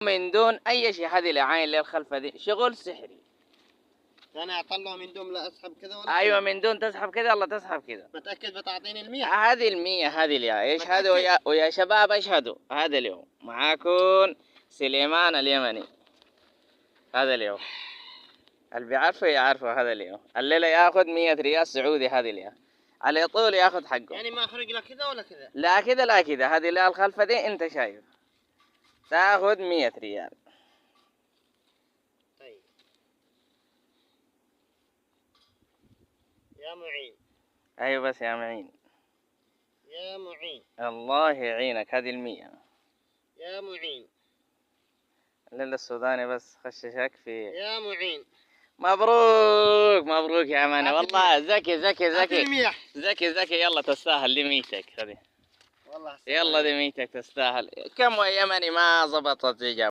من دون أي شيء. هذه العين اللي الخلفة دي شغل سحري. أنا أطلع من دون لا أسحب كذا ولا أيوة كذا؟ من دون تسحب كذا، يلا تسحب كذا. متأكد بتعطيني 100؟ هذه 100. هذه اللي اشهدوا ويا شباب اشهدوا. هذا اليوم معاكم سليمان اليمني. هذا اليوم اللي بيعرفه يعرفه. هذا اليوم الليلة ياخذ 100 ريال سعودي. هذه اليوم على طول ياخذ حقه. يعني ما أخرج لا كذا ولا كذا؟ لا كذا لا كذا. هذه اللي الخلفة دي انت شايف تاخذ 100 ريال. طيب يا معين. ايوه بس يا معين. يا معين. الله يعينك. هذه 100 يا معين. الليلة السوداني بس خششك في. يا معين. مبروك مبروك يا أمانة. والله ذكي ذكي ذكي ذكي. ذكي. يلا تستاهل دي 100 هذه. والله يلا دي 100 تستاهل. كم يا يمني ما ضبطت الإجابة.